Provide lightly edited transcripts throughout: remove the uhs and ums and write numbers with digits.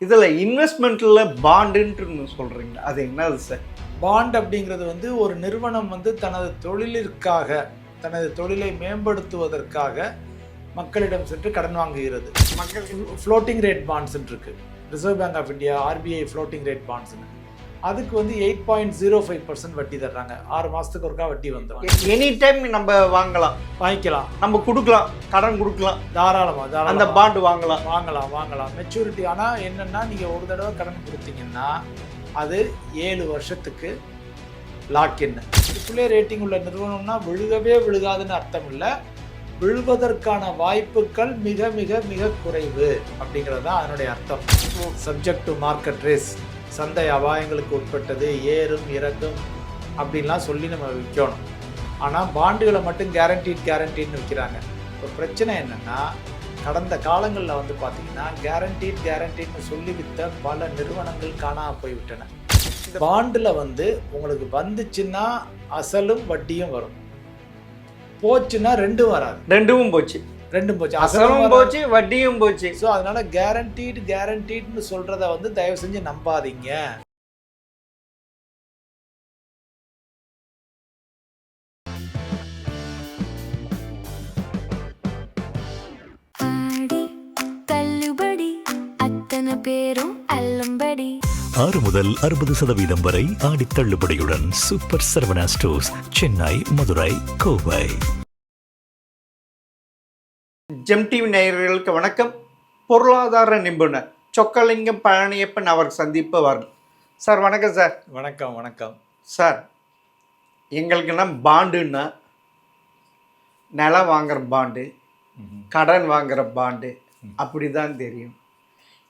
இதில் இன்வெஸ்ட்மெண்ட்டில் பாண்டுன்ட்டு சொல்கிறீங்க, அது என்னது சார்? பாண்ட் அப்படிங்கிறது வந்து ஒரு நிறுவனம் வந்து தனது தொழிலிற்காக, தனது தொழிலை மேம்படுத்துவதற்காக மக்களிடம் சென்று கடன் வாங்குகிறது. மக்கள் ஃப்ளோட்டிங் ரேட் பாண்ட்ஸ் இருக்கு, reserve bank of India RBI floating rate பாண்ட்ஸ்னு. அதுக்கு வந்து 8.05% வட்டி தர்றாங்க. 6 மாதத்துக்கு ஒருக்கா வட்டி வந்துடும். எனி டைம் நம்ம வாங்கிக்கலாம், நம்ம கொடுக்கலாம், கடன் கொடுக்கலாம், தாராளமாக அந்த பாண்டு வாங்கலாம். மெச்சூரிட்டி. ஆனால் என்னென்னா, நீங்கள் ஒரு தடவை கடன் கொடுத்தீங்கன்னா அது 7 வருஷத்துக்கு லாக்இன். இதுக்குள்ளே ரேட்டிங் உள்ள நிறுவனம்னா விழுகவே விழுகாதுன்னு அர்த்தம் இல்லை, விழுவதற்கான வாய்ப்புகள் மிக மிக மிக குறைவு அப்படிங்கிறது தான் அதனுடைய அர்த்தம். சப்ஜெக்ட் டு மார்க்கெட் ரிஸ்க், சந்தை அபாயங்களுக்கு உட்பட்டது, ஏறும் இறக்கும் அப்படின்லாம் சொல்லி நம்ம விற்கணும். ஆனால் பாண்டுகளை மட்டும் கேரண்டீட்னு விற்கிறாங்க. இப்போ பிரச்சனை என்னென்னா, கடந்த காலங்களில் வந்து பார்த்திங்கன்னா கேரண்டீட்னு சொல்லி விற்ற பல நிறுவனங்கள் காணாமல் போய்விட்டன. இந்த பாண்டில் வந்து உங்களுக்கு வந்துச்சுன்னா அசலும் வட்டியும் வரும், போச்சுன்னா ரெண்டும் வராது. ரெண்டும் போச்சு, அசலும் போச்சு, வட்டியும் போச்சு. ஸோ அதனால கேரண்டீட்னு சொல்றத வந்து தயவு செஞ்சு நம்பாதீங்க. பேரும் அல்லம்படி 6 முதல் 60% வரை ஆடி தள்ளுபடியுடன் super Saravana stores, Chennai, Madurai, Kovai. Gem TV நேயர்களுக்கு வணக்கம். பொருளாதார நிபுணர் சொக்கலிங்கம் பழனியப்பன் அவர் சந்திப்பவர். சார் வணக்கம் சார். வணக்கம் சார். எங்களுக்குன்னா பாண்டுன்னா நிலம் வாங்குற பாண்டு, கடன் வாங்குற பாண்டு, அப்படி தான் தெரியும்.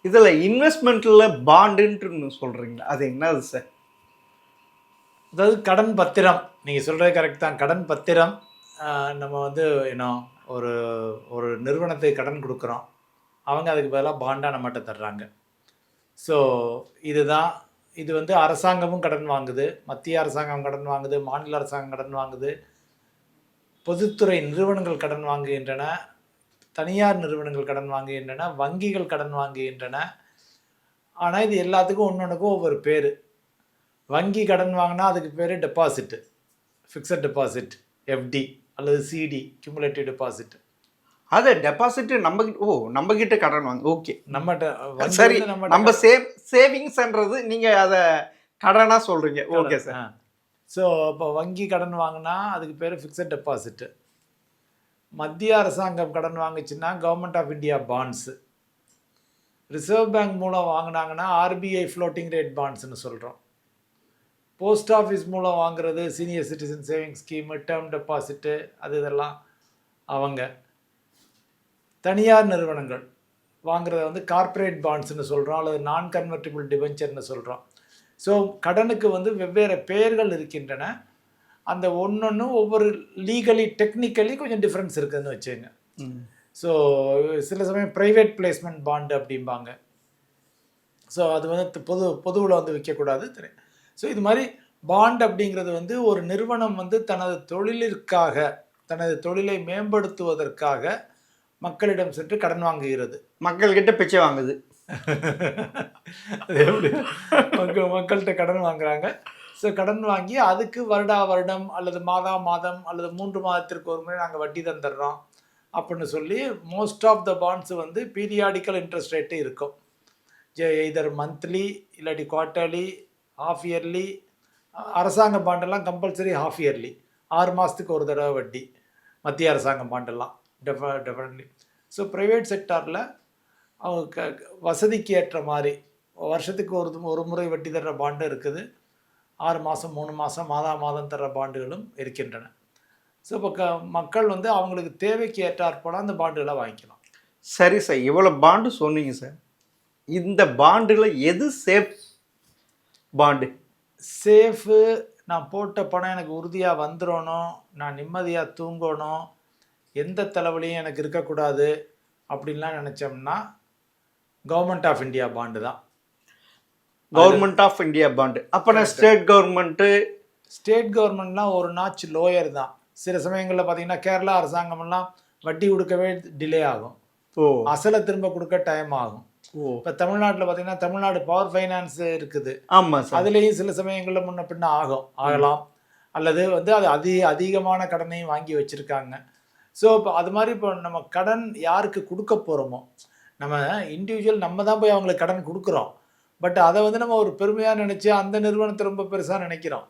இதில் இன்வெஸ்ட்மெண்ட்டில் பாண்டுன்ட்டு சொல்கிறீங்க, அது என்னது சார்? அதாவது கடன் பத்திரம், நீங்கள் சொல்கிறது கரெக்ட் தான். கடன் பத்திரம், நம்ம வந்து ஒரு நிறுவனத்தை கடன் கொடுக்குறோம், அவங்க அதுக்கு பதிலாக பாண்டாக நம்மகிட்ட தர்றாங்க. ஸோ இது வந்து அரசாங்கமும் கடன் வாங்குது, மத்திய அரசாங்கம் கடன் வாங்குது, மாநில அரசாங்கம் கடன் வாங்குது, பொதுத்துறை நிறுவனங்கள் கடன் வாங்குகின்றன, தனியார் நிறுவனங்கள் கடன் வாங்குகின்றன, வங்கிகள் கடன் வாங்குகின்றன. ஆனால் இது எல்லாத்துக்கும் ஒன்றுக்கும் ஒவ்வொரு பேர். வங்கி கடன் வாங்கினா அதுக்கு பேர் டெபாசிட்டு, ஃபிக்ஸட் டெபாசிட், எஃப்டி அல்லது சிடி, கியூமுலேட்டிவ் டெபாசிட். அது டெபாசிட் நம்ம கிட்ட கடன் வாங்க. ஓகே, நம்மகிட்ட சரி, நம்ம சேவிங்ஸ்ன்றது நீங்கள் அதை கடனாக சொல்கிறீங்க. Okay sir. ஸோ இப்போ வங்கி கடன் வாங்கினா அதுக்கு பேர் ஃபிக்ஸட் டெபாசிட்டு. மத்திய அரசாங்கம் கடன் வாங்குச்சுன்னா government of India bonds. Reserve bank மூலம் வாங்கினாங்கன்னா ஆர்பிஐ ஃப்ளோட்டிங் ரேட் பாண்ட்ஸ்னு சொல்கிறோம். போஸ்ட் ஆஃபீஸ் மூலம் வாங்குறது senior citizen savings scheme, term deposit, இதெல்லாம் அவங்க. தனியார் நிறுவனங்கள் வாங்குறத வந்து கார்ப்பரேட் பாண்ட்ஸ்னு சொல்கிறோம், அல்லது நான் கன்வெர்ட்டிபிள் டிபென்ச்சர்னு சொல்கிறோம். ஸோ கடனுக்கு வந்து வெவ்வேறு பெயர்கள் இருக்கின்றன. அந்த ஒவ்வொன்றும் ஒவ்வொரு லீகலி டெக்னிக்கலி கொஞ்சம் டிஃப்ரென்ஸ் இருக்குதுன்னு வச்சுங்க. ஸோ சில சமயம் ப்ரைவேட் பிளேஸ்மெண்ட் பாண்டு அப்படிம்பாங்க. ஸோ அது வந்து பொதுவில் வந்து விற்கக்கூடாது. ஸோ இது மாதிரி பாண்ட் அப்படிங்கிறது வந்து ஒரு நிறுவனம் வந்து தனது தொழிலிற்காக, தனது தொழிலை மேம்படுத்துவதற்காக மக்களிடம் சென்று கடன் வாங்குகிறது. மக்கள்கிட்ட பிச்சை வாங்குது. அது எப்படி மக்கள்கிட்ட கடன் வாங்குறாங்க. ஸோ கடன் வாங்கி அதுக்கு வருடம் அல்லது மாதம் அல்லது 3 மாதத்திற்கு ஒரு முறை நாங்கள் வட்டி தந்துடுறோம் அப்படின்னு சொல்லி மோஸ்ட் ஆஃப் த பாண்ட்ஸ் வந்து பீரியாடிக்கல் இன்ட்ரெஸ்ட் ரேட்டு இருக்கும். இதர் மந்த்லி இல்லாட்டி குவார்ட்டர்லி, ஹாஃப் இயர்லி. அரசாங்க பாண்டெல்லாம் கம்பல்சரி ஹாஃப் இயர்லி, 6 மாதத்துக்கு ஒரு தடவை வட்டி. மத்திய அரசாங்க பாண்டெல்லாம் டெஃபினெட்லி. ஸோ ப்ரைவேட் செக்டாரில் அவங்க வசதிக்கு ஏற்ற மாதிரி வருஷத்துக்கு ஒரு முறை வட்டி தர்ற பாண்டு இருக்குது. 6 மாதம், 3 மாதம், மாதம் தர்ற பாண்டுகளும் இருக்கின்றன. ஸோ இப்போ மக்கள் வந்து அவங்களுக்கு தேவைக்கு ஏற்றாற்போல் அந்த பாண்டுகளை வாங்கிக்கலாம். சரி சார், இவ்வளோ பாண்டு சொன்னீங்க சார். இந்த பாண்டில் எது சேஃப் பாண்டு? சேஃபு, நான் போட்ட பணம் எனக்கு உறுதியாக வந்துடணும், நான் நிம்மதியாக தூங்கணும், எந்த தலைவலியும் எனக்கு இருக்கக்கூடாது அப்படின்லாம் நினச்சோம்னா கவர்மெண்ட் ஆஃப் இந்தியா பாண்டு தான். Government of India bond. அப்போ நான் ஸ்டேட் கவர்மெண்ட்லாம் ஒரு நாச் லோயர் தான். சில சமயங்களில் பார்த்தீங்கன்னா கேரளா அரசாங்கமெல்லாம் வட்டி கொடுக்கவே டிலே ஆகும், அசலை திரும்ப கொடுக்க டைம் ஆகும். இப்போ தமிழ்நாட்டில் பார்த்தீங்கன்னா தமிழ்நாடு பவர் ஃபைனான்ஸ் இருக்குது. ஆமாம் சார். அதுலேயும் சில சமயங்களில் முன்ன பின்ன ஆகலாம், அல்லது வந்து அது அதிகமான கடனையும் வாங்கி வச்சுருக்காங்க. ஸோ இப்போ அது மாதிரி இப்போ நம்ம கடன் யாருக்கு கொடுக்க போகிறோமோ, நம்ம இண்டிவிஜுவல் நம்ம தான் போய் அவங்களுக்கு கடன் கொடுக்குறோம். பட் அதை வந்து நம்ம ஒரு பெருமையாக நினச்சி அந்த நிறுவனத்தை ரொம்ப பெருசாக நினைக்கிறோம்.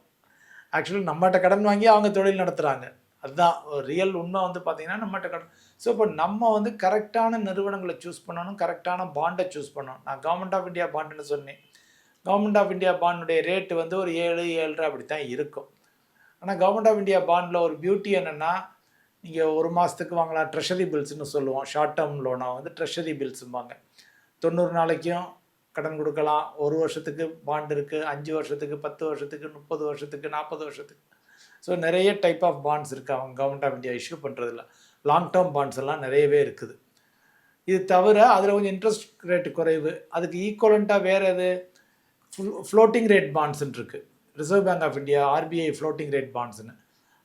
ஆக்சுவலி நம்மகிட்ட கடன் வாங்கி அவங்க தொழில் நடத்துகிறாங்க. அதுதான் ரியல் உண்மை வந்து பார்த்திங்கன்னா நம்மகிட்ட கடன். ஸோ இப்போ நம்ம வந்து கரெக்டான நிறுவனங்களை சூஸ் பண்ணணும், கரெக்டான பாண்டை சூஸ் பண்ணணும். நான் கவர்மெண்ட் ஆஃப் இந்தியா பாண்டுன்னு சொன்னேன். கவர்மெண்ட் ஆஃப் இந்தியா பாண்டுடைய ரேட்டு வந்து ஒரு 7-7.5 அப்படி தான் இருக்கும். ஆனால் கவர்மெண்ட் ஆஃப் இந்தியா பாண்டில் ஒரு பியூட்டி என்னென்னா, நீங்கள் 1 மாதத்துக்கு வாங்கலாம். ட்ரெஷரி பில்ஸ்னு சொல்லுவோம். ஷார்ட் டேர்ம் லோனாக வந்து ட்ரெஷரி பில்ஸும்பாங்க. 90 நாளைக்கும் கடன் கொடுக்கலாம். 1 வருஷத்துக்கு பாண்ட் இருக்குது, 5 வருஷத்துக்கு, 10 வருஷத்துக்கு, 30 வருஷத்துக்கு, 40 வருஷத்துக்கு. ஸோ நிறைய டைப் ஆஃப் பாண்ட்ஸ் இருக்குது அவங்க கவர்மெண்ட் ஆஃப் இந்தியா இஷ்யூ பண்ணுறதில்ல. லாங் டேர்ம் பாண்ட்ஸ் எல்லாம் நிறையவே இருக்குது. இது தவிர அதில் கொஞ்சம் இன்ட்ரெஸ்ட் ரேட்டு குறைவு. அதுக்கு ஈக்குவலண்ட்டாக வேறு எது ஃப்ளோட்டிங் ரேட் பாண்ட்ஸ்ன்னு இருக்குது. Reserve bank of India RBI floating rate பாண்ட்ஸ்னு.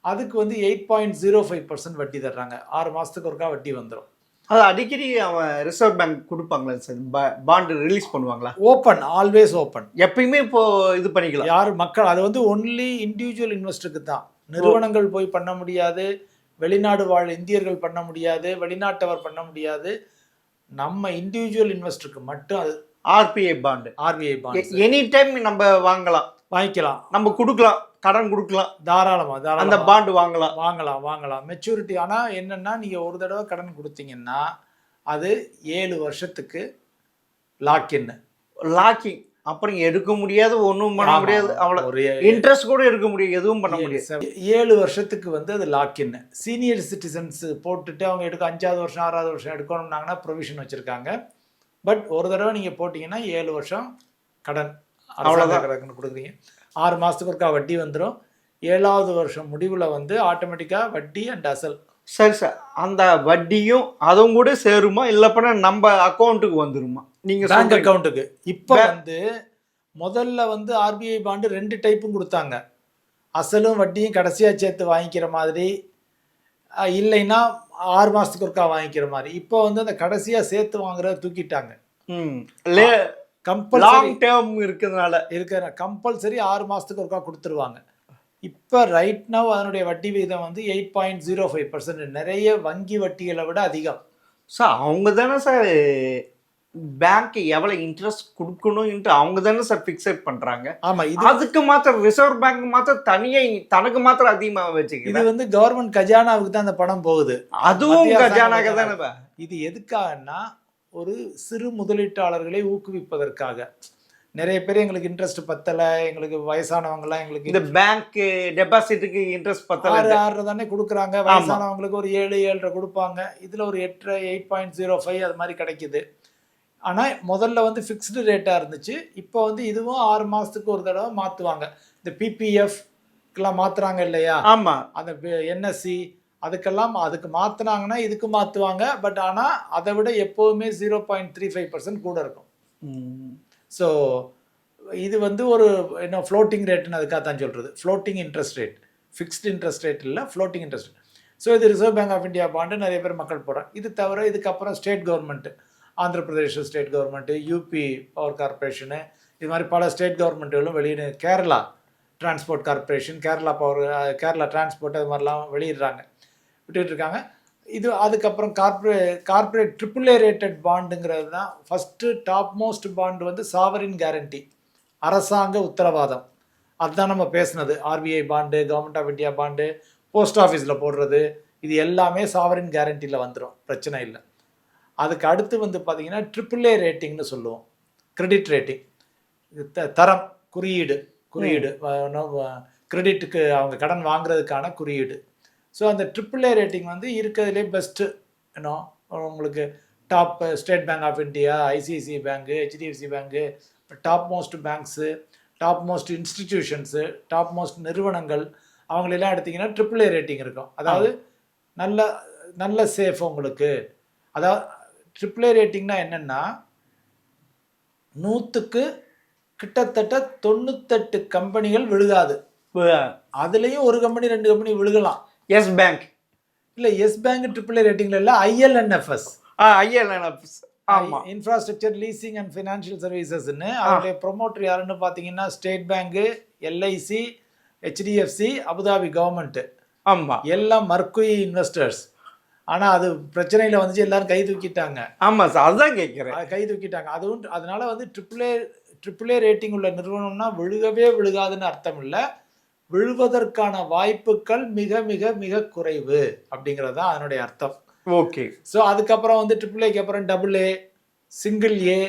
அதுக்கு வந்து 8.05% வட்டி தர்றாங்க. 6 மாதத்துக்கு ஒருக்கா வட்டி வந்துடும். அது அடிக்கடி அவன் ரிசர்வ் பேங்க் கொடுப்பாங்களா சார்? பாண்டு ரிலீஸ் பண்ணுவாங்களா? Open, always open. எப்பயுமே இப்போ இது பண்ணிக்கலாம் யார் மக்கள். அது வந்து ஒன்லி இண்டிவிஜுவல் இன்வெஸ்டருக்கு தான். நிறுவனங்கள் போய் பண்ண முடியாது, வெளிநாடு வாழ் இந்தியர்கள் பண்ண முடியாது, வெளிநாட்டவர் பண்ண முடியாது. நம்ம இண்டிவிஜுவல் இன்வெஸ்டருக்கு மட்டும் அது. RBI bond, RBI bond any time நம்ம வாங்கிக்கலாம், நம்ம கொடுக்கலாம், கடன் கொடுக்கலாம், தாராளமாக அந்த பாண்டு வாங்கலாம். வாங்கலாம் மெச்சூரிட்டி. ஆனால் என்னென்னா, நீங்கள் ஒரு தடவை கடன் கொடுத்தீங்கன்னா அது 7 வருஷத்துக்கு லாக்கின். அப்புறம் எடுக்க முடியாது, ஒன்றும் பண்ண முடியாது. அவ்வளோ ஒரு இன்ட்ரெஸ்ட் கூட எடுக்க முடியாது, எதுவும் பண்ண முடியாது. 7 வருஷத்துக்கு வந்து அது லாக்கின். சீனியர் சிட்டிசன்ஸ் போட்டுட்டு அவங்க 5வது வருஷம் 6வது வருஷம் எடுக்கணும்னாங்கன்னா ப்ரொவிஷன் வச்சுருக்காங்க. பட் ஒரு தடவை நீங்கள் போட்டிங்கன்னா 7 வருஷம் கடன் அவ்வளோதான் கடன் கொடுக்குறீங்க. 6 மாதத்துக்கு ஒருக்கா வட்டி வந்துடும். 7வது வருஷம் முடிவில் வந்து ஆட்டோமேட்டிக்காக வட்டி அண்ட் அசல். சரி சார், அந்த வட்டியும் அதுவும் கூட சேருமா, இல்லைப்பனா நம்ம அக்கௌண்ட்டுக்கு வந்துருமா? நீங்கள் பேங்க் அக்கௌண்ட்டுக்கு. இப்போ வந்து முதல்ல வந்து ஆர்பிஐ பாண்டு 2 டைப்பும் கொடுத்தாங்க. அசலும் வட்டியும் கடைசியாக சேர்த்து வாங்கிக்கிற மாதிரி, இல்லைன்னா 6 மாதத்துக்கு ஒருக்கா வாங்கிக்கிற மாதிரி. இப்போ வந்து அந்த கடைசியாக சேர்த்து வாங்குறத தூக்கிட்டாங்க. லாங் டேர்ம் இருக்கிற கம்பல்சரி 6 மாதத்துக்கு ஒருக்கா கொடுத்துருவாங்க. இப்போ ரைட் நவ் அதனுடைய வட்டி விகிதம் வந்து 8.05%. நிறைய வங்கி வட்டிகளை விட அதிகம். சார் அவங்க தானே சார் பேங்க் எவ்வளோ இன்ட்ரெஸ்ட் கொடுக்கணும்ட்டு அவங்க தானே சார் ஃபிக்ஸட் பண்ணுறாங்க. ஆமாம், இது அதுக்கு மாத்திரம் ரிசர்வ் பேங்க் மாத்திரம் தனியாக தனக்கு மாத்திரம் அதிகமாக வச்சுக்க. இது வந்து கவர்மெண்ட் கஜானாவுக்கு தான் அந்த பணம் போகுது. அதுவும் கஜானாக தானே. இது எதுக்காகன்னா, ஒரு சிறு முதலீட்டாளர்களை ஊக்குவிப்பதற்காக. நிறைய பேர் எங்களுக்கு இன்ட்ரெஸ்ட் பத்தலை, எங்களுக்கு வயசானவங்கலாம் எங்களுக்கு இந்த பேங்க் டெபாசிட்டுக்கு இன்ட்ரெஸ்ட் பத்தலை 6 தானே கொடுக்குறாங்க. வயசானவங்களுக்கு ஒரு 7-7.5 கொடுப்பாங்க. இதில் ஒரு 8.05 அது மாதிரி கிடைக்குது. ஆனால் முதல்ல வந்து ஃபிக்ஸ்டு ரேட்டாக இருந்துச்சு. இப்போ வந்து இதுவும் 6 மாதத்துக்கு ஒரு தடவை மாற்றுவாங்க. இந்த பிபிஎஃப்க்கெல்லாம் மாற்றுறாங்க இல்லையா? ஆமாம், அந்த என்எஸ்சி அதுக்கு மாற்றினாங்கன்னா இதுக்கு மாற்றுவாங்க. பட் ஆனால் அதை விட எப்போவுமே 0.35% கூட இருக்கும். ஸோ இது வந்து ஒரு என்ன ஃப்ளோட்டிங் ரேட்டுன்னு அதுக்காக தான் சொல்கிறது. Floating interest rate, fixed interest rate இல்லை, ஃப்ளோட்டிங் இன்ட்ரெஸ்ட் ரேட். ஸோ இது Reserve bank of India bond நிறைய பேர் மக்கள் போகிறாங்க. இது தவிர இதுக்கப்புறம் state government, Andhra Pradesh state government, UP power corporation, இது மாதிரி பல ஸ்டேட் கவர்மெண்ட்டுகளும் வெளியிடு. Kerala transport corporation, Kerala transport, அது மாதிரிலாம் விட்டுருக்காங்க. இது அதுக்கப்புறம் கார்பரேட் AAA ரேட்டட் பாண்டுங்கிறது தான் ஃபஸ்ட்டு டாப் மோஸ்ட் பாண்டு. வந்து சாவரின் கேரண்டி, அரசாங்க உத்தரவாதம். அதுதான் நம்ம பேசுனது. RBI bond, government of India bond, post ஆஃபீஸில் போடுறது, இது எல்லாமே சாவரின் கேரண்டியில் வந்துடும், பிரச்சனை இல்லை. அதுக்கு அடுத்து வந்து பார்த்திங்கன்னா AAA ரேட்டிங்னு சொல்லுவோம். கிரெடிட் ரேட்டிங், தரம், குறியீடு கிரெடிட்டுக்கு அவங்க கடன் வாங்குறதுக்கான குறியீடு. ஸோ அந்த AAA ரேட்டிங் வந்து இருக்கிறதுலே பெஸ்ட்டு. உங்களுக்கு top State Bank of India, ICICI bank, HDFC bank, top most banks, top most institutions, top most நிறுவனங்கள், அவங்களெல்லாம் எடுத்திங்கன்னா AAA ரேட்டிங் இருக்கும். அதாவது நல்ல சேஃப் உங்களுக்கு. அதாவது AAA ரேட்டிங்னா என்னென்னா, 100க்கு கிட்டத்தட்ட 98 கம்பெனிகள் விழுகாது. அதுலேயும் ஒரு கம்பெனி 2 கம்பெனி விழுகலாம். எஸ் பேங்க் இல்லை, எஸ் பேங்க் AAA ரேட்டிங்கில் இல்லை, ILNFS. ஆமா. இன்ஃப்ராஸ்ட்ரக்சர் லீசிங் அண்ட் ஃபினான்ஷியல் சர்வீசஸ்ன்னு அதோடைய ப்ரொமோட்டர் யாருன்னு பார்த்தீங்கன்னா state bank, LIC, HDFC, Abu Dhabi government, ஆமா எல்லாம் மர்க்குயி இன்வெஸ்டர்ஸ். ஆனா அது பிரச்சனையில வந்துச்சு, எல்லாரும் கை தூக்கிட்டாங்க. ஆமா சார், அதுதான் கேட்கிறேன். கை தூக்கிட்டாங்க. அதுவும் அதனால வந்து ட்ரிபிள் ஏ ரேட்டிங் உள்ள நிறுவனம்னா விழுகவே விழுகாதுன்னு அர்த்தம் இல்லை, விழுவதற்கான வாய்ப்புகள் மிக மிக மிக குறைவு அப்படிங்கிறது தான் அதனுடைய அர்த்தம். ஓகே. ஸோ அதுக்கப்புறம் வந்து ட்ரிபிள் அப்புறம் AA, சிங்கிள் ஏ,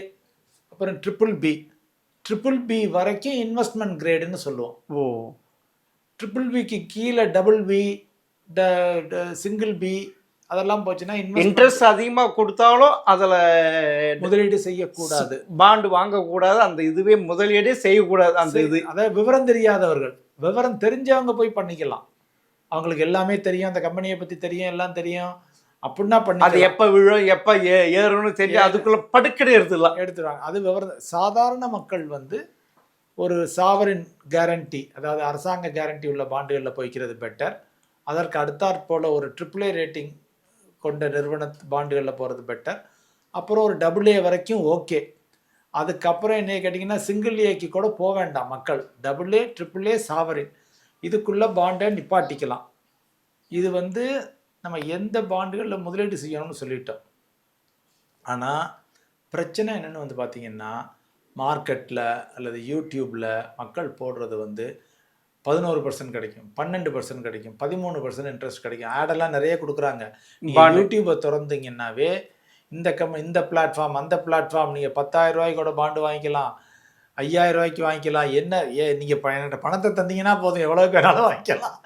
அப்புறம் ட்ரிபிள் பி வரைக்கும் இன்வெஸ்ட்மெண்ட் கிரேடுன்னு சொல்லுவோம். ஓ. BBBக்கு கீழே BB, சிங்கிள் பி அதெல்லாம் போச்சுன்னா இன்ட்ரெஸ்ட் அதிகமா கொடுத்தாலும் அதுல முதலீடு செய்யக்கூடாது, பாண்டு வாங்கக்கூடாது, அந்த இதுவே முதலீடே செய்யக்கூடாது. அந்த இது அதாவது விவரம் தெரியாதவர்கள், விவரம் தெரிஞ்சவங்க போய் பண்ணிக்கலாம். அவங்களுக்கு எல்லாமே தெரியும், அந்த கம்பெனியை பத்தி தெரியும், எல்லாம் தெரியும் அப்படின்னா பண்ணி அது எப்ப விழும் எப்ப ஏறும்னு தெரியும், அதுக்குள்ள படுக்கடை எடுத்துருவாங்க. அது விவரம். சாதாரண மக்கள் வந்து ஒரு சாவரின் கேரண்டி, அதாவது அரசாங்க கேரண்டி உள்ள பாண்டுகளில் போய்க்கிறது பெட்டர். அதற்கு அடுத்தாற்போல் ஒரு AAA ரேட்டிங் கொண்ட நிறுவன பாண்டுகளில் போகிறது பெட்டர். அப்புறம் ஒரு AA வரைக்கும் ஓகே. அதுக்கப்புறம் என்ன கேட்டிங்கன்னா சிங்கிள் ஏக்கு கூட போக வேண்டாம் மக்கள். AA, AAA, சாவரின் இதுக்குள்ளே பாண்டை நிப்பாட்டிக்கலாம். இது வந்து நம்ம எந்த பாண்டுகளில் முதலீடு செய்யணும்னு சொல்லிட்டோம். ஆனால் பிரச்சனை என்னென்னு வந்து பார்த்திங்கன்னா, மார்க்கெட்டில் அல்லது யூடியூப்பில் மக்கள் போடுறது வந்து 11% கிடைக்கும், 12% கிடைக்கும், 13% இன்ட்ரெஸ்ட் கிடைக்கும். ஆடெல்லாம் நிறைய கொடுக்குறாங்க. யூடியூப்பை திறந்தீங்கன்னாவே இந்த பிளாட்ஃபார்ம் அந்த பிளாட்ஃபார்ம், நீங்கள் 10,000 ரூபாய்க்கு கூட பாண்டு வாங்கிக்கலாம், 5,000 ரூபாய்க்கு வாங்கிக்கலாம். என்ன நீங்கள் பணத்தை தந்தீங்கன்னா போதும், எவ்வளோக்கு வேணாலும் வாங்கிக்கலாம்.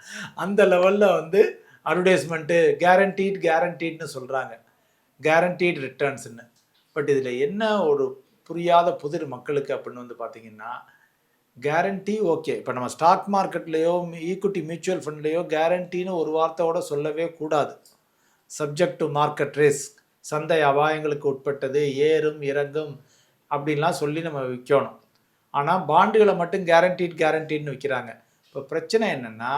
அந்த லெவலில் வந்து அட்வர்டைஸ்மெண்ட்டு கேரண்டீட்னு சொல்கிறாங்க, கேரண்டீட் ரிட்டர்ன்ஸ்ன்னு. பட் இதில் என்ன ஒரு புரியாத புதிர் மக்களுக்கு அப்படின்னு வந்து பார்த்திங்கன்னா, கேரண்டி ஓகே. இப்போ நம்ம ஸ்டாக் மார்க்கெட்லேயோ ஈக்விட்டி மியூச்சுவல் ஃபண்ட்லேயோ கேரண்டின்னு ஒரு வார்த்தையோட சொல்லவே கூடாது. சப்ஜெக்ட் டு மார்க்கெட் ரிஸ்க், சந்தை அபாயங்களுக்கு உட்பட்டது, ஏறும் இறங்கும் அப்படின்லாம் சொல்லி நம்ம விற்கணும். ஆனால் பாண்டுகளை மட்டும் கேரண்டின்னு விற்கிறாங்க. இப்போ பிரச்சனை என்னென்னா,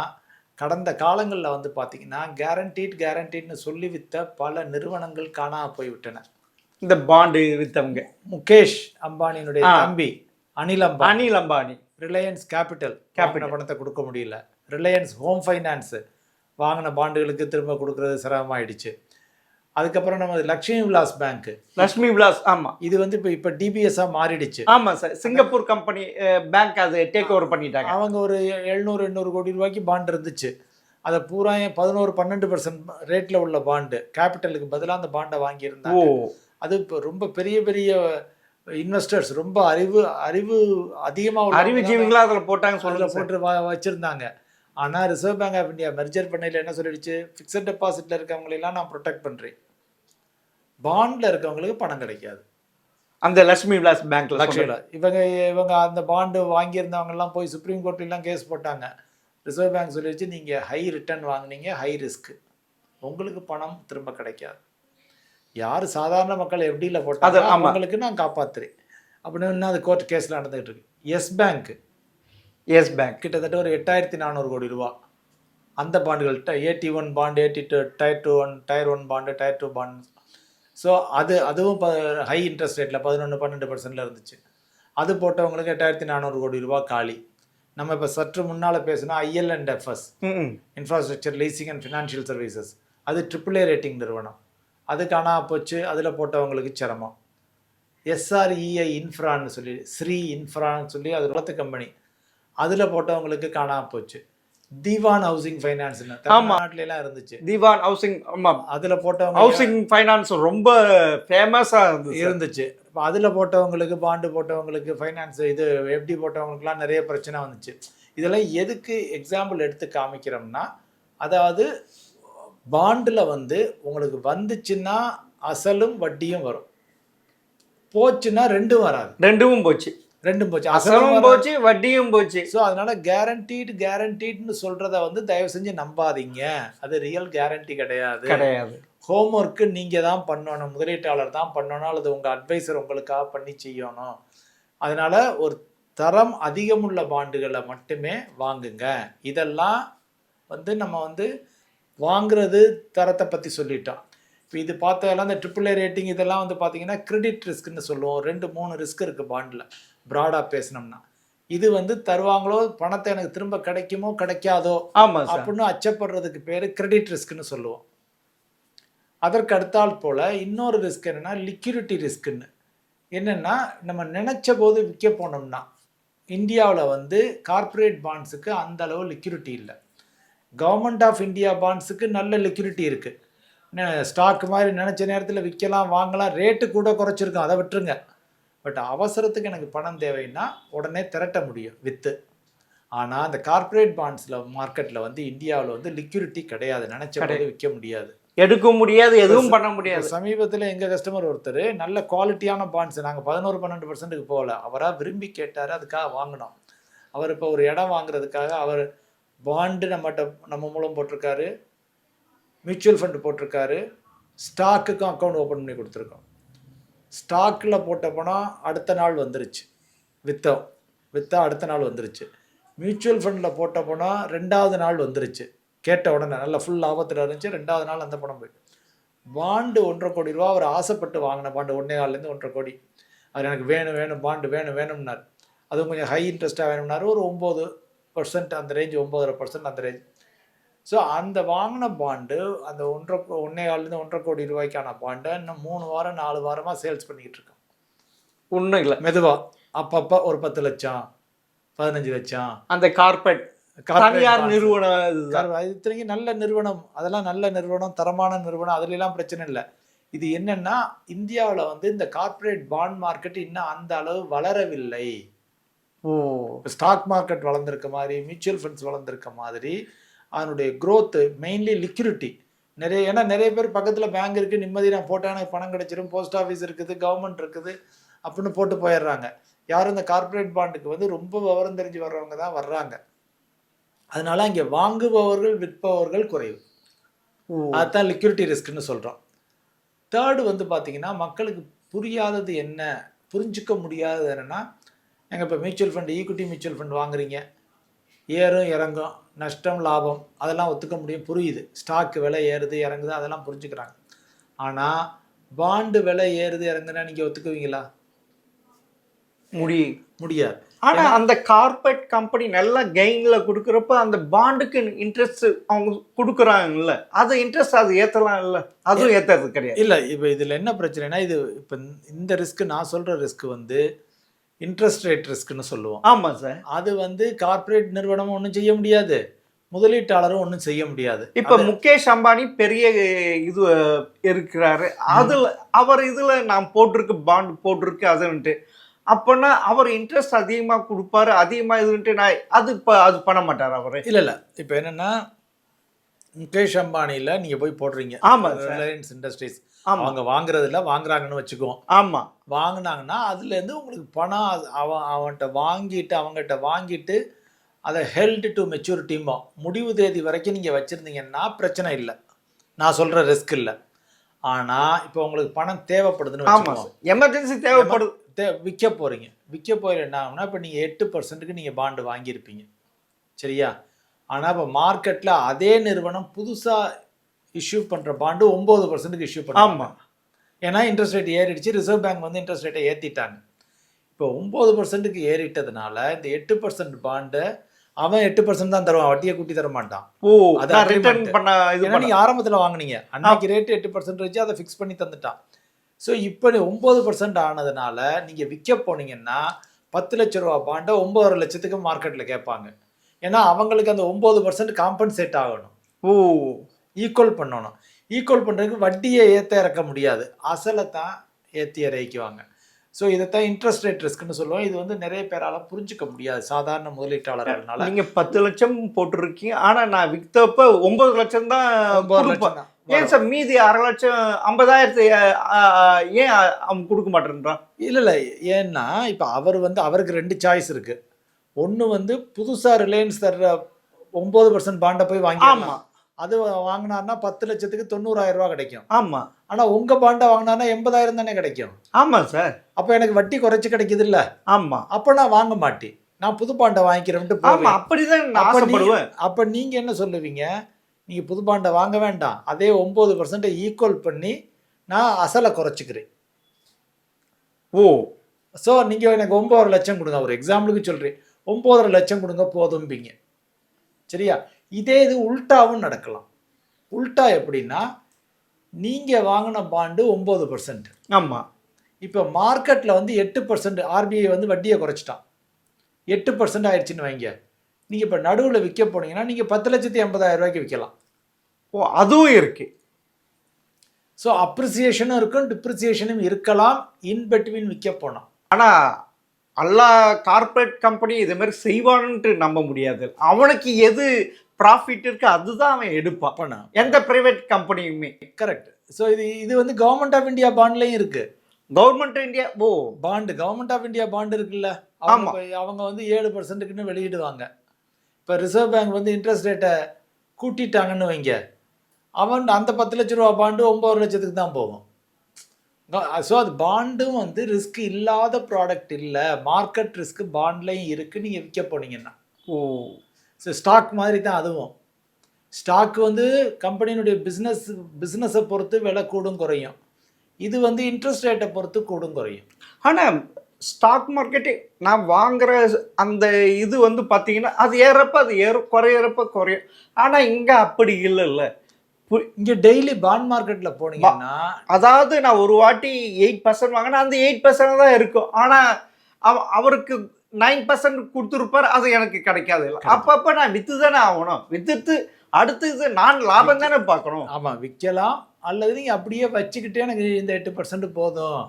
கடந்த காலங்களில் வந்து பார்த்திங்கன்னா கேரண்டின்னு சொல்லி விற்ற பல நிறுவனங்கள் காணாமல் போய்விட்டன. இந்த பாண்டு வித்தவங்க முகேஷ் அம்பானியினுடைய தம்பி அனில் அம்பானி, ரிலையன்ஸ் கேபிட்டல் பணத்தை கொடுக்க முடியல, ரிலையன்ஸ் ஹோம் ஃபைனான்ஸ் வாங்கின பாண்டுகளுக்கு திரும்ப கொடுக்கறது சிரமமாயிடுச்சு. அதுக்கப்புறம் நம்ம லக்ஷ்மி விலாஸ், ஆமா, இது வந்து இப்போ டிபிஎஸ்ஸாக மாறிடுச்சு. ஆமா சார், சிங்கப்பூர் கம்பெனி பேங்க் அது டேக் ஓவர் பண்ணிட்டாங்க. அவங்க ஒரு 700-800 கோடி ரூபாய்க்கு பாண்டு இருந்துச்சு. அதை பூரா 11-12% ரேட்டில் உள்ள பாண்டு, கேபிட்டலுக்கு பதிலாக அந்த பாண்டை வாங்கியிருந்தாங்க. அது இப்போ ரொம்ப பெரிய பெரிய இன்வெஸ்டர்ஸ், ரொம்ப அறிவு அதிகமாக அறிவு ஜீவிகளா அதில் போட்டு வச்சுருந்தாங்க. ஆனால் Reserve bank of India merger பண்ணையில் என்ன சொல்லிடுச்சு, ஃபிக்ஸட் டெபாசிட்டில் இருக்கவங்களெல்லாம் நான் ப்ரொடெக்ட் பண்ணுறேன், பாண்டில் இருக்கவங்களுக்கு பணம் கிடைக்காது. அந்த லக்ஷ்மி விலாஸ் பேங்க்ல இவங்க அந்த பாண்டு வாங்கியிருந்தவங்கெல்லாம் போய் சுப்ரீம் கோர்ட்லாம் கேஸ் போட்டாங்க. ரிசர்வ் பேங்க் சொல்லிடுச்சு, நீங்கள் ஹை ரிட்டர்ன் வாங்கினீங்க, ஹை ரிஸ்க், உங்களுக்கு பணம் திரும்ப கிடைக்காது. யார் சாதாரண மக்கள் எப்படியில் போட்டாங்க அவங்களுக்கு நான் காப்பாற்றுறேன் அப்படின்னு அது கோர்ட் கேஸில் நடந்துகிட்டு இருக்கு. எஸ் பேங்க் கிட்டத்தட்ட ஒரு 8,400 கோடி ரூபா அந்த பாண்டுகள், AT1 bond, tier 1 bond, tier 2 bond. So அதுவும் ஹை இன்ட்ரெஸ்ட் ரேட்டில் 11-12% இருந்துச்சு. அது போட்டவங்களுக்கு 8,400 கோடி ரூபா காலி. நம்ம இப்போ சற்று முன்னால் பேசினா IL&FS, infrastructure leasing and financial services, அது AAA ரேட்டிங் நிறுவனம், அது காணாமல் போச்சு. அதில் போட்டவங்களுக்கு சிரமம். SREI இன்ஃப்ரான்னு சொல்லி, ஸ்ரீ இன்ஃப்ரான்னு சொல்லி அது வளர்த்து கம்பெனி, அதில் போட்டவங்களுக்கு காணாமல் போச்சு. தீவான் ஹவுசிங் ஃபைனான்ஸ்னு தமிழ்நாட்டிலாம் இருந்துச்சு. தீவான் ஹவுசிங், அதில் போட்டவங்க ஹவுசிங் ஃபைனான்ஸ் ரொம்ப ஃபேமஸாக இருந்துச்சு. இப்போ அதில் போட்டவங்களுக்கு, பாண்டு போட்டவங்களுக்கு, ஃபைனான்ஸ் இது FD போட்டவங்களுக்குலாம் நிறைய பிரச்சனை வந்துச்சு. இதெல்லாம் எதுக்கு எக்ஸாம்பிள் எடுத்து காமிக்கிறோம்னா, அதாவது பாண்டில் வந்து உங்களுக்கு வந்துச்சுன்னா அசலும் வட்டியும் வரும், போச்சுன்னா ரெண்டும் வராது, ரெண்டும் போச்சு, அசலும் போச்சு, வட்டியும் போச்சு. ஸோ அதனால கேரண்டீட்னு சொல்றத வந்து தயவு செஞ்சு நம்பாதீங்க, அது ரியல் கேரண்டி கிடையாது. ஹோம்ஒர்க்கு நீங்கள் தான் பண்ணணும், முதலீட்டாளர் தான் பண்ணணும், அல்லது உங்கள் அட்வைசர் உங்களுக்காக பண்ணி செய்யணும். அதனால ஒரு தரம் அதிகமுள்ள பாண்டுகளை மட்டுமே வாங்குங்க. இதெல்லாம் வந்து நம்ம வந்து வாங்குறது தரத்தை பற்றி சொல்லிட்டோம். இப்போ இது பார்த்ததெல்லாம் இந்த AAA ரேட்டிங் இதெல்லாம் வந்து பார்த்தீங்கன்னா கிரெடிட் ரிஸ்க்னு சொல்லுவோம். 2-3 ரிஸ்க் இருக்குது பாண்டில் ப்ராடாக பேசினோம்னா. இது வந்து தருவாங்களோ பணத்தை எனக்கு திரும்ப கிடைக்குமோ கிடைக்காதோ ஆமா சார். அப்படின்னு அச்சப்படுறதுக்கு பேர் கிரெடிட் ரிஸ்க்னு சொல்லுவோம். அதற்கு அடுத்தால் போல் இன்னொரு ரிஸ்க் என்னென்னா லிக்யூரிட்டி ரிஸ்க்குன்னு. என்னென்னா நம்ம நினச்ச போது விற்க போனோம்னா இந்தியாவில் வந்து கார்ப்பரேட் பாண்ட்ஸுக்கு அந்த அளவு லிக்யூரிட்டி இல்லை. கவர்மெண்ட் ஆஃப் இந்தியா பாண்ட்ஸுக்கு நல்ல லிக்யூரிட்டி இருக்குது. ஸ்டாக் மாதிரி நினச்ச நேரத்தில் விற்கலாம் வாங்கலாம், ரேட்டு கூட குறைச்சிருக்கோம், அதை விட்டுருங்க. பட் அவசரத்துக்கு எனக்கு பணம் தேவைன்னா உடனே திரட்ட முடியும் விற்று. ஆனால் அந்த கார்ப்பரேட் பாண்ட்ஸில் மார்க்கெட்டில் வந்து இந்தியாவில் வந்து லிக்யூரிட்டி கிடையாது, நினச்ச போது விற்க முடியாது, எடுக்க முடியாது, எதுவும் பண்ண முடியாது. சமீபத்தில் எங்கள் கஸ்டமர் ஒருத்தர் நல்ல குவாலிட்டியான பாண்ட்ஸ் நாங்கள் 11-12% போகல, அவராக விரும்பி கேட்டார், அதுக்காக வாங்கினோம். அவர் இப்போ ஒரு இடம் வாங்குறதுக்காக அவர் பாண்டு நம்ம மூலம் போட்டிருக்காரு, மியூச்சுவல் ஃபண்டு போட்டிருக்காரு, ஸ்டாக்குக்கும் அக்கௌண்ட் ஓப்பன் பண்ணி கொடுத்துருக்கோம். ஸ்டாக்கில் போட்ட பணம் அடுத்த நாள் வந்துருச்சு, விற்றா அடுத்த நாள் வந்துருச்சு. மியூச்சுவல் ஃபண்டில் போட்ட பணம் 2வது நாள் வந்துருச்சு, கேட்ட உடனே நல்லா ஃபுல் லாபத்தில் இருந்துச்சு, 2வது நாள் அந்த பணம் போயிட்டு. பாண்டு 1.5 கோடி ரூபா அவர் ஆசைப்பட்டு வாங்கின பாண்டு, 1.25 1.5 கோடி. அவர் எனக்கு வேணும் பாண்டு வேணும்னார். அதுவும் கொஞ்சம் ஹை இன்ட்ரெஸ்ட்டாக வேணும்னாரு. ஒரு 9% அந்த ரேஞ்ச், 9.5% அந்த ரேஞ்ச். ஸோ அந்த வாங்கின பாண்டு அந்த 1.25 கோடி ரூபாய்க்கான பாண்டை இன்னும் 3 வாரம் 4 வாரமாக சேல்ஸ் பண்ணிக்கிட்டு இருக்கோம். ஒன்றும் இல்லை, மெதுவாக அப்பப்போ ஒரு 10 லட்சம் 15 லட்சம். அந்த கார்ப்பரேட் தனியார் நிறுவனம் இத்தனைக்கும் நல்ல நிறுவனம், அதெல்லாம் நல்ல நிறுவனம், தரமான நிறுவனம், அதுலாம் பிரச்சனை இல்லை. இது என்னன்னா இந்தியாவில் வந்து இந்த கார்ப்பரேட் பாண்ட் மார்க்கெட் இன்னும் அந்த அளவு வளரவில்லை. ஸ்டாக் மார்க்கெட் வளர்ந்துருக்க மாதிரி, மியூச்சுவல் ஃபண்ட்ஸ் வளர்ந்துருக்க மாதிரி அதனுடைய க்ரோத்து மெயின்லி லிக்யூரிட்டி ஏன்னா நிறைய பேர் பக்கத்தில் பேங்க் இருக்குது, நிம்மதி நான் போட்டால் எனக்கு பணம் கிடைச்சிடும், போஸ்ட் ஆஃபீஸ் இருக்குது, கவர்மெண்ட் இருக்குது அப்படின்னு போட்டு போயிடுறாங்க. யாரும் இந்த கார்ப்பரேட் பாண்டுக்கு வந்து ரொம்ப விவரம் தெரிஞ்சு வர்றவங்க தான் வர்றாங்க. அதனால இங்கே வாங்குபவர்கள் விற்பவர்கள் குறைவு. அதுதான் லிக்யூரிட்டி ரிஸ்க்னு சொல்கிறோம். தேர்டு வந்து பார்த்தீங்கன்னா மக்களுக்கு புரியாதது என்ன, புரிஞ்சிக்க முடியாதது என்னென்னா, எங்கள் இப்போ mutual fund, equity mutual fund வாங்குறீங்க, ஏறும் இறங்கும், நஷ்டம் லாபம் அதெல்லாம் ஒத்துக்க முடியும், புரியுது. ஸ்டாக்கு விலை ஏறுது இறங்குது அதெல்லாம் புரிஞ்சுக்கிறாங்க. ஆனால் பாண்டு விலை ஏறுது இறங்குனா நீங்கள் ஒத்துக்குவீங்களா? முடியாது. ஆனால் அந்த கார்ப்பரேட் கம்பெனி நல்லா கெயினில் கொடுக்குறப்ப அந்த பாண்டுக்கு இன்ட்ரெஸ்ட் அவங்க கொடுக்குறாங்கல்ல, அது இன்ட்ரெஸ்ட் அது ஏற்றலாம் இல்லை, அதுவும் ஏற்றது கிடையாது. இல்லை, இப்போ இதில் என்ன பிரச்சனைனா, இது இப்போ இந்த ரிஸ்க்கு நான் சொல்கிற ரிஸ்க் வந்து இன்ட்ரெஸ்ட் ரேட் ரிஸ்க்னு சொல்லுவோம். ஆமாம் சார். அது வந்து கார்ப்பரேட் நிறுவனமும் ஒன்றும் செய்ய முடியாது, முதலீட்டாளரும் ஒன்றும் செய்ய முடியாது. இப்போ முகேஷ் அம்பானி பெரிய இது இருக்கிறாரு, அதில் அவர் இதில் நான் போட்டிருக்கு பாண்டு போட்டிருக்கு அதுன்ட்டு, அப்போனா அவர் இன்ட்ரெஸ்ட் அதிகமாக கொடுப்பாரு, அதிகமாக இதுன்ட்டு நான் அது பண்ண மாட்டார் அவர். இல்லை, இப்போ என்னென்னா முகேஷ் அம்பானியில் நீங்கள் போய் போடுறீங்க. ஆமாம், ரிலையன்ஸ் இண்டஸ்ட்ரீஸ் அவங்க வாங்குறதில்ல, வாங்குறாங்கன்னு வச்சுக்குவோம். ஆமாம், வாங்கினாங்கன்னா அதுலேருந்து உங்களுக்கு பணம் அவங்ககிட்ட வாங்கிட்டு அதை ஹெல்டு டு மெச்சூரிட்டிமோ முடிவு தேதி வரைக்கும் நீங்கள் வச்சுருந்தீங்கன்னா பிரச்சனை இல்லை, நான் சொல்கிற ரிஸ்க் இல்லை. ஆனால் இப்போ உங்களுக்கு பணம் தேவைப்படுதுன்னு வச்சுக்கோங்க, எமர்ஜென்சி தேவைப்படுது, விற்க போகிற என்ன ஆகும்னா, இப்போ நீங்கள் 8%க்கு நீங்கள் பாண்டு வாங்கியிருப்பீங்க, சரியா? ஆனால் இப்போ மார்க்கெட்டில் அதே நிறுவனம் புதுசாக இஷ்யூ பண்ணுற பாண்டு 9%க்கு இஷ்யூ பண்ண. ஆமாம், ஏன்னா இன்ட்ரெஸ்ட் ரேட் ஏறிடுச்சு, ரிசர்வ் பேங்க் வந்து இன்ட்ரெஸ்ட் ரேட்டை ஏற்றிட்டாங்க. இப்போ 9%க்கு ஏறிட்டதுனால இந்த 8% பாண்டை அவன் 8% தான் தருவான், வட்டியை கூட்டி தர மாட்டான். அதான் ரிட்டர்ன் பண்ண. ஏன்னா நீங்கள் ஆரம்பத்தில் வாங்கினீங்க, அன்னைக்கு ரேட்டு 8% வச்சு அதை ஃபிக்ஸ் பண்ணி தந்துட்டான். ஸோ இப்போ 9% ஆனதுனால நீங்கள் விற்க போனீங்கன்னா 10 லட்ச ரூபா பாண்டை 9.5 லட்சத்துக்கு மார்க்கெட்டில் கேட்பாங்க. ஏன்னா அவங்களுக்கு அந்த 9% காம்பன்சேட் ஆகணும், ஈக்குவல் பண்ணணும். ஈக்குவல் பண்ணுறதுக்கு வட்டியை ஏற்ற இறக்க முடியாது, அசலை தான் ஏற்றி இறக்குவாங்க. ஸோ இதைத்தான் இன்ட்ரெஸ்ட் ரேட் ரிஸ்க்னு சொல்லுவோம். இது வந்து நிறைய பேரால் புரிஞ்சிக்க முடியாது சாதாரண முதலீட்டாளர்களால். நீங்கள் 10 லட்சம் போட்டிருக்கீங்க, ஆனால் நான் விற்றப்ப 9 லட்சம் தான். 9 லட்சம் தான். ஏன் சார் மீதி 1/2 லட்சம் 50,000 ஏன் அவன் கொடுக்க மாட்டேன்றான்? இல்லை, ஏன்னா இப்போ அவருக்கு 2 சாய்ஸ் இருக்குது. ஒன்று வந்து புதுசாக ரிலையன்ஸ் தர்ற 9% பாண்டை போய் வாங்கி, அது வாங்கினார்னா 10 லட்சத்துக்கு 90,000 ரூபா கிடைக்கும். ஆமாம். ஆனால் உங்கள் பாண்டை வாங்கினார்னா 80,000 தானே கிடைக்கும். ஆமாம் சார். அப்போ எனக்கு வட்டி குறைச்சி கிடைக்குது இல்லை? ஆமாம். அப்போ நான் வாங்க மாட்டேன், நான் புது பாண்டை வாங்கிக்கிறேன்ட்டு போவேன். அப்படிதான் நான் ஆசைப்படுவேன். அப்போ நீங்கள் என்ன சொல்லுவீங்க, நீங்கள் புது பாண்டை வாங்க வேண்டாம், அதே 9% ஈக்குவல் பண்ணி நான் அசலை குறைச்சிக்கிறேன். ஓ ஸோ நீங்கள் எனக்கு 9.5 லட்சம் கொடுங்க, ஒரு எக்ஸாம்பிளுக்கு சொல்கிறேன், 9.5 லட்சம் கொடுங்க போதும்பிங்க. சரியா? இதே இது உல்ட்டாவும் நடக்கலாம். உல்ட்டா எப்படின்னா, நீங்கள் வாங்கின பாண்டு 9%, ஆமாம், இப்போ மார்க்கெட்டில் வந்து 8%, ஆர்பிஐ வந்து வட்டியை குறைச்சிட்டான், 8% ஆயிடுச்சுன்னு வைங்க. நீங்கள் இப்போ நடுவில் விற்க போனீங்கன்னா நீங்கள் 10,80,000 ரூபாய்க்கு விற்கலாம். ஓ அதுவும் இருக்கு. ஸோ அப்ரிசியேஷனும் இருக்கும், டிப்ரிசியேஷனும் இருக்கலாம் இன்பிட்வீன் விற்க போனால். ஆனால் எல்லா கார்ப்பரேட் கம்பெனி இதே மாதிரி செய்வான்ட்டு நம்ப முடியாது. அவனுக்கு எது ப்ராஃபிட் இருக்கு அதுதான் அவன் எடுப்பான், பண்ண எந்த பிரைவேட் கம்பெனியுமே. கரெக்ட். ஸோ இது வந்து கவர்மெண்ட் ஆஃப் இந்தியா பாண்ட்லையும் இருக்குது. Government India bond, government of India bond இருக்குல்ல, அவங்க வந்து 7%க்குன்னு வெளியிடுவாங்க. இப்போ ரிசர்வ் பேங்க் வந்து இன்ட்ரெஸ்ட் ரேட்டை கூட்டிட்டாங்கன்னு வைங்க, அவன் அந்த 10 லட்ச ரூபா பாண்டு 9 லட்சத்துக்கு தான் போகும். ஸோ அது பாண்டும் வந்து ரிஸ்க் இல்லாத ப்ராடக்ட் இல்லை, மார்க்கெட் ரிஸ்க் பாண்ட்லையும் இருக்குது நீங்கள் விற்க போனீங்கன்னா. ஸோ ஸ்டாக் மாதிரி தான் அதுவும். ஸ்டாக் வந்து கம்பெனியினுடைய பிஸ்னஸை பொறுத்து விலை கூடும் குறையும், இது வந்து இன்ட்ரெஸ்ட் ரேட்டை பொறுத்து கூடும் குறையும். ஆனால் ஸ்டாக் மார்க்கெட்டே நான் வாங்குற அந்த இது வந்து பார்த்தீங்கன்னா அது ஏறப்ப அது ஏறும், குறையிறப்ப குறையும். ஆனால் இங்கே அப்படி இல்லைல்ல. இங்கே டெய்லி பாண்ட் மார்க்கெட்டில் போனீங்கன்னா, அதாவது நான் ஒரு வாட்டி 8% வாங்கினா அந்த 8% தான் இருக்கும், ஆனால் அவருக்கு 9% கொடுத்துருப்பார், அது எனக்கு கிடைக்காது. அப்பப்போ நான் விற்று தானே ஆகணும், விற்றுட்டு அடுத்தது நான் லாபம் தானே பார்க்கணும். ஆமாம், விற்கலாம். அல்லது நீங்கள் அப்படியே வச்சுக்கிட்டே எனக்கு இந்த 8% போதும்,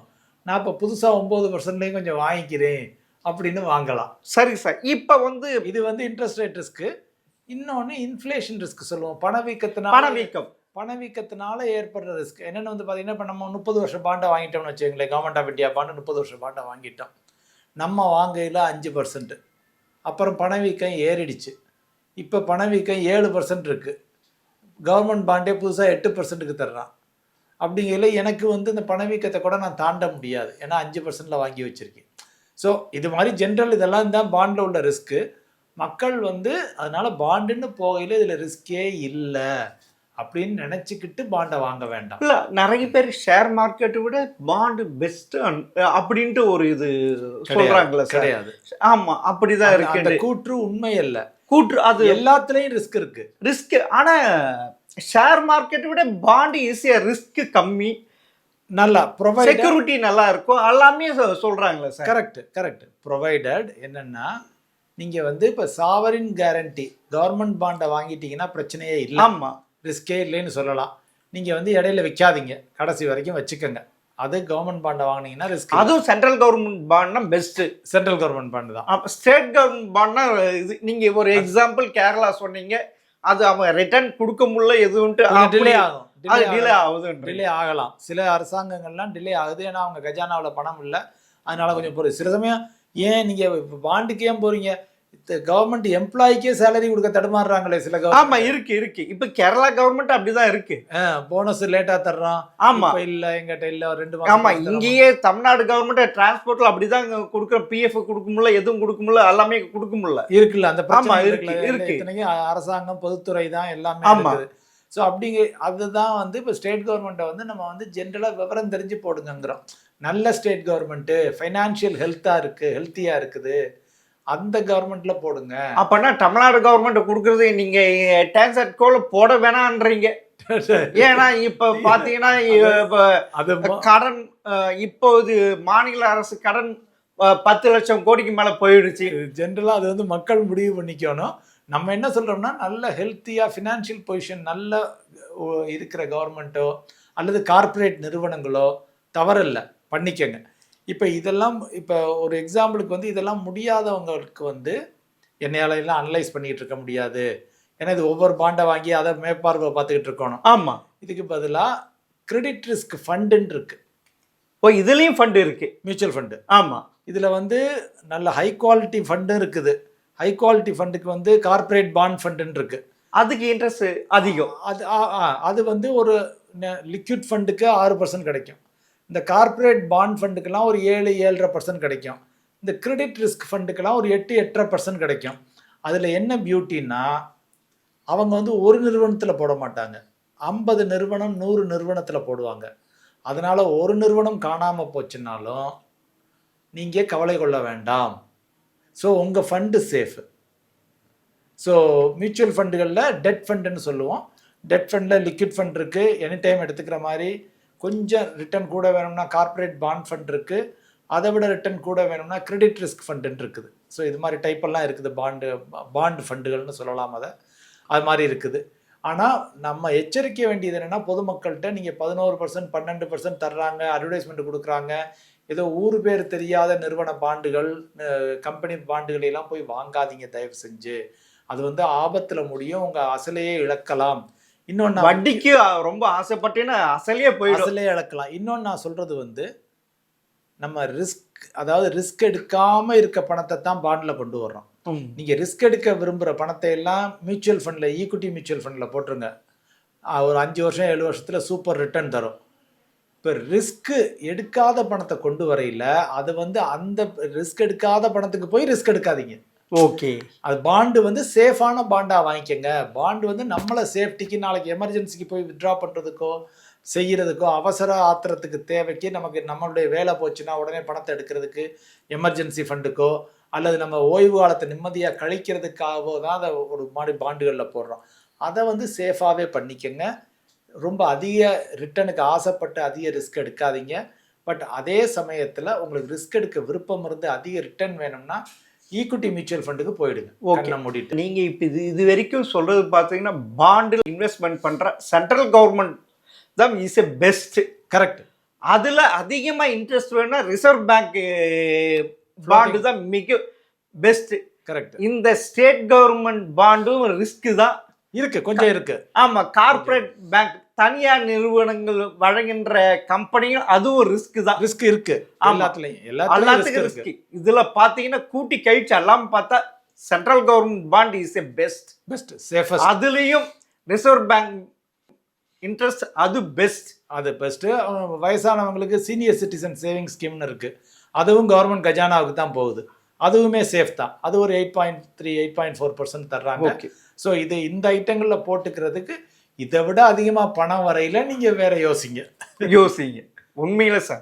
நான் இப்போ புதுசாக 9%லேயும் கொஞ்சம் வாங்கிக்கிறேன் அப்படின்னு வாங்கலாம். சரி சார். இப்போ வந்து இது வந்து இன்ட்ரெஸ்ட் ரேட் ரிஸ்க்கு. இன்னொன்று இன்ஃப்ளேஷன் ரிஸ்க் சொல்லுவோம், பணவீக்கத்தினால ஏற்படுற ரிஸ்க். என்னென்னு வந்து பார்த்தீங்கன்னா, இப்போ நம்ம 30 வருஷம் பாண்டை வாங்கிட்டோம்னு வச்சுக்கோங்களேன், கவர்மெண்ட் ஆஃப் இந்தியா பாண்டு 30 வருஷம் பாண்டை வாங்கிட்டோம், நம்ம வாங்கையில் 5%, அப்புறம் பணவீக்கம் ஏறிடுச்சு, இப்போ பணவீக்கம் 7% இருக்குது, கவர்மெண்ட் பாண்டே புதுசாக 8%க்கு தர்றான். அப்படிங்கையில் எனக்கு வந்து இந்த பணவீக்கத்தை கூட நான் தாண்ட முடியாது, ஏன்னா 5%ல் வாங்கி வச்சுருக்கேன். ஸோ இது மாதிரி ஜென்ரல் இதெல்லாம் தான் பாண்டில் உள்ள ரிஸ்க்கு. மக்கள் வந்து அதனால் பாண்டுன்னு போகையில் இதில் ரிஸ்கே இல்லை அப்படின்னு நினச்சிக்கிட்டு பாண்டை வாங்க வேண்டாம். இல்லை, நிறைய பேர் ஷேர் மார்க்கெட்டை விட பாண்டு பெஸ்ட்டு அப்படின்ட்டு ஒரு இது சொல்கிறாங்களே. கிடையாது. ஆமாம், அப்படிதான் இருக்கு. அந்த கூற்று உண்மை அல்ல. கூற்று அது எல்லாத்துலேயும் ரிஸ்க் இருக்குது. ரிஸ்க். ஆனால் ஷேர் மார்க்கெட்டை விட பாண்டு ஈஸியாக, ரிஸ்க் கம்மி, நல்லா ப்ரொவைட், செக்யூரிட்டி நல்லா இருக்கும், எல்லாமே சொல்கிறாங்களே சார். கரெக்ட். ப்ரொவைடட் என்னென்னா, நீங்கள் வந்து இப்போ சாவரின் கேரண்டி கவர்மெண்ட் பாண்டை வாங்கிட்டீங்கன்னா பிரச்சனையே இல்லை. ஆமாம், ரிஸ்கே இல்லைன்னு சொல்லலாம். நீங்கள் வந்து இடையில விற்காதீங்க, கடைசி வரைக்கும் வச்சுக்கோங்க. அது கவர்மெண்ட் பாண்டை வாங்கினீங்கன்னா ரிஸ்க். அதுவும் சென்ட்ரல் கவர்மெண்ட் பாண்ட்னா பெஸ்ட்டு. சென்ட்ரல் கவர்மெண்ட் பாண்டு தான். அப்போ ஸ்டேட் கவர்மெண்ட் பாண்ட்னா இது நீங்கள் ஒரு எக்ஸாம்பிள் கேரளா சொன்னீங்க, அது அவன் ரிட்டர்ன் கொடுக்க முடியல, எதுவுன்ட்டு டிலே ஆகும், டிலே ஆகலாம். சில அரசாங்கங்கள்லாம் டிலே ஆகுது, ஏன்னா அவங்க கஜானாவில் பணம் இல்லை, அதனால கொஞ்சம் பொறுத்து. சில சமயம் ஏன் நீங்கள் இப்போ பாண்டுக்கு ஏன் போகிறீங்க, கவர்மெண்ட் எம்ப்ளாய்க்கே சேலரி கொடுக்க தடுமாறுறாங்களே சில கவர்மெண்ட். ஆமா, இருக்கு. இப்போ கேரளா கவர்மெண்ட் அப்படிதான் இருக்கு. போனஸ் லேட்டா தர்றான். ஆமா, இல்ல எங்கிட்ட இல்ல 2 மாசம். ஆமா, இங்கேயே தமிழ்நாடு கவர்மெண்ட் டிரான்ஸ்போர்ட்ல அப்படிதான் கொடுக்குற. பிஎஃப் கொடுக்க முடியல, எதுவும் கொடுக்க முடியல, எல்லாமே கொடுக்க முடியல. இருக்குல்ல அந்த பிரச்சனை. இருக்கு. அரசாங்கம் பொதுத்துறை தான் எல்லாமே இருக்குது. ஸோ அப்படிங்க அதுதான் வந்து இப்போ ஸ்டேட் கவர்மெண்ட்டை வந்து நம்ம வந்து ஜென்ரலாக விவரம் தெரிஞ்சு போடுங்கிறோம். நல்ல ஸ்டேட் கவர்மெண்ட்டு ஃபைனான்ஷியல் ஹெல்த்தியாக இருக்குது, அந்த கவர்மெண்ட்ல போடுங்க. அப்பனா தமிழ்நாடு கவர்மெண்ட் கொடுக்கறது நீங்க டாக்ஸ் அட் கோல போட வேணான்றீங்க. ஏன்னா இப்ப பாத்தீங்கன்னா கடன், இப்போ இது மாநில அரசு கடன் 10 லட்சம் கோடிக்கு மேல போயிடுச்சு. ஜென்ரலா அது வந்து மக்கள் முடிவு பண்ணிக்கணும். நம்ம என்ன சொல்றோம்னா, நல்ல ஹெல்த்தியா ஃபினான்ஷியல் பொசிஷன் நல்ல இருக்கிற கவர்மெண்ட்டோ அல்லது கார்ப்பரேட் நிறுவனங்களோ தவறில்லை, பண்ணிக்கங்க. இப்போ இதெல்லாம் இப்போ ஒரு எக்ஸாம்பிளுக்கு வந்து இதெல்லாம் முடியாதவங்களுக்கு வந்து என்னையால எல்லாம் அனலைஸ் பண்ணிக்கிட்டு இருக்க முடியாது, ஏன்னா இது ஒவ்வொரு பாண்டை வாங்கி அதை மேற்பார்வை பார்த்துக்கிட்டு இருக்கணும். ஆமாம், இதுக்கு பதிலாக கிரெடிட் ரிஸ்க் ஃபண்டுன்னு இருக்கு. ஓ, இதுலேயும் ஃபண்டு இருக்கு, மியூச்சுவல் ஃபண்டு. ஆமாம், இதில் வந்து நல்ல ஹை குவாலிட்டி ஃபண்டும் இருக்குது. ஹை குவாலிட்டி ஃபண்டுக்கு வந்து கார்ப்பரேட் பாண்ட் ஃபண்டுன்னு இருக்கு, அதுக்கு இன்ட்ரெஸ்ட் அதிகம். அது வந்து ஒரு லிக்விட் ஃபண்டுக்கு 6% கிடைக்கும். இந்த கார்ப்பரேட் பாண்ட் ஃபண்டுக்கெல்லாம் ஒரு 7-7.5% கிடைக்கும். இந்த கிரெடிட் ரிஸ்க் ஃபண்டுக்கெல்லாம் ஒரு 8-8.5% கிடைக்கும். அதில் என்ன பியூட்டின்னா, அவங்க வந்து ஒரு நிறுவனத்தில் போட மாட்டாங்க, 50 நிறுவனம் 100 நிறுவனத்தில் போடுவாங்க. அதனால் ஒரு நிறுவனம் காணாமல் போச்சுன்னாலும் நீங்கள் கவலை கொள்ள வேண்டாம். ஸோ உங்கள் ஃபண்டு சேஃபு. ஸோ மியூச்சுவல் ஃபண்டுகளில் டெட் ஃபண்டுன்னு சொல்லுவோம். டெட் ஃபண்டில் லிக்விட் ஃபண்ட் இருக்குது, எனி டைம் எடுத்துக்கிற மாதிரி. கொஞ்சம் ரிட்டர்ன் கூட வேணும்னா கார்ப்பரேட் பாண்ட் ஃபண்ட் இருக்குது. அதை விட ரிட்டர்ன் கூட வேணும்னா கிரெடிட் ரிஸ்க் ஃபண்டுன்னு இருக்குது. ஸோ இது மாதிரி டைப்பெல்லாம் இருக்குது. பாண்டு ஃபண்டுகள்னு சொல்லலாம். அது மாதிரி இருக்குது. ஆனால் நம்ம எச்சரிக்க வேண்டியது என்னென்னா, பொதுமக்கள்கிட்ட நீங்கள் 11% 12% தர்றாங்க, அட்வர்டைஸ்மெண்ட் கொடுக்குறாங்க, ஏதோ ஊர் பேர் தெரியாத நிறுவன பாண்டுகள், கம்பெனி பாண்டுகளெல்லாம் போய் வாங்காதீங்க தயவு செஞ்சு. அது வந்து ஆபத்தில் முடியும், உங்கள் அசலையே இழக்கலாம். இன்னொன்று, வட்டிக்கு ரொம்ப ஆசைப்பட்டேன்னா அசலையே இழக்கலாம். இன்னொன்று நான் சொல்கிறது வந்து, நம்ம ரிஸ்க் எடுக்காமல் இருக்க பணத்தை தான் பாண்டில் கொண்டு வர்றோம். நீங்கள் ரிஸ்க் எடுக்க விரும்புகிற பணத்தை எல்லாம் மியூச்சுவல் ஃபண்டில், ஈக்விட்டி மியூச்சுவல் ஃபண்டில் போட்டுருங்க. ஒரு 5 வருஷம் 7 வருஷத்தில் சூப்பர் ரிட்டர்ன் தரும். இப்போ ரிஸ்க்கு எடுக்காத பணத்தை கொண்டு வரையில் அது வந்து அந்த ரிஸ்க் எடுக்காத பணத்துக்கு போய் ரிஸ்க் எடுக்காதீங்க. ஓகே, அது பாண்டு வந்து சேஃபான பாண்டாக வாங்கிக்கோங்க. பாண்டு வந்து நம்மளை சேஃப்டிக்கு, நாளைக்கு எமர்ஜென்சிக்கு போய் வித்ட்ரா பண்ணுறதுக்கோ செய்கிறதுக்கோ, அவசர ஆத்திரத்துக்கு தேவைக்கு, நமக்கு நம்மளுடைய வேலை போச்சுன்னா உடனே பணத்தை எடுக்கிறதுக்கு, எமர்ஜென்சி ஃபண்டுக்கோ அல்லது நம்ம ஓய்வு காலத்தை நிம்மதியாக கழிக்கிறதுக்காகவோ தான் அதை ஒரு மாதிரி பாண்டுகளில் போடுறோம். அதை வந்து சேஃபாகவே பண்ணிக்கோங்க. ரொம்ப அதிக ரிட்டனுக்கு ஆசைப்பட்டு அதிக ரிஸ்க் எடுக்காதீங்க. பட் அதே சமயத்தில் உங்களுக்கு ரிஸ்க் எடுக்க விருப்பம் இருந்து அதிக ரிட்டர்ன் வேணும்னா ஈக்விட்டி மியூச்சுவல் ஃபண்டுக்கு போயிடுங்க. ஓகே, முடிட்டு நீங்கள் இப்போ இது வரைக்கும் சொல்கிறது பார்த்தீங்கன்னா, பாண்டில் இன்வெஸ்ட்மெண்ட் பண்ணுற சென்ட்ரல் கவர்மெண்ட் தான் இஸ் எ பெஸ்ட். கரெக்ட். அதில் அதிகமாக இன்ட்ரெஸ்ட் வேணும்னா ரிசர்வ் பேங்க் பாண்டு தான் மிக பெஸ்ட். கரெக்ட். இந்த ஸ்டேட் கவர்மெண்ட் பாண்டும் ரிஸ்க் தான் இருக்கு, கொஞ்சம் இருக்கு. ஆமா, கார்ப்பரேட் பேங்க், தனியார் நிறுவனங்கள் வழங்குகின்ற கம்பெனியும் அதுவும் ரிஸ்க் தான். ரிஸ்க் இருக்கு எல்லாத்துக்கும் ரிஸ்க். இதுல பாத்தீங்கன்னா கூட்டி கழிச்சு எல்லாம் பார்த்தா central government bond is a best safest. அதுலயும் ரிசர்வ் பேங்க் இன்ட்ரெஸ்ட் அது பெஸ்ட். வயசானவங்களுக்கு சீனியர் சிட்டிசன் சேவிங் ஸ்கீம்னு இருக்கு, அதுவும் கவர்மெண்ட் கஜானாவுக்கு தான் போகுது. அதுவுமே சேஃப் தான். அது ஒரு 8.3 8.4% தர்றாங்க. ஸோ இது இந்த ஐட்டங்களில் போட்டுக்கிறதுக்கு இதை விட அதிகமாக பணம் வரையில நீங்கள் வேற யோசிங்க. உண்மையில சார்,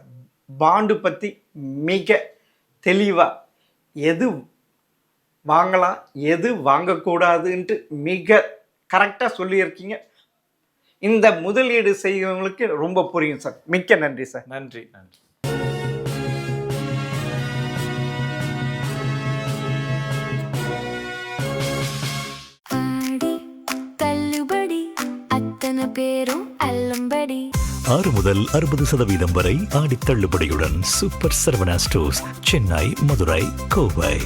பாண்டு பற்றி மிக தெளிவாக எது வாங்கலாம் எது வாங்கக்கூடாதுன்ட்டு மிக கரெக்டாக சொல்லியிருக்கீங்க. இந்த முதலீடு செய்கிறவங்களுக்கு ரொம்ப புரியும் சார். மிக்க நன்றி சார். நன்றி. பேரும் அல்லும்படி 6 முதல் 60% வரை ஆடி தள்ளுபடியுடன் சூப்பர் சரவணா ஸ்டோர்ஸ், சென்னை, மதுரை, கோவை.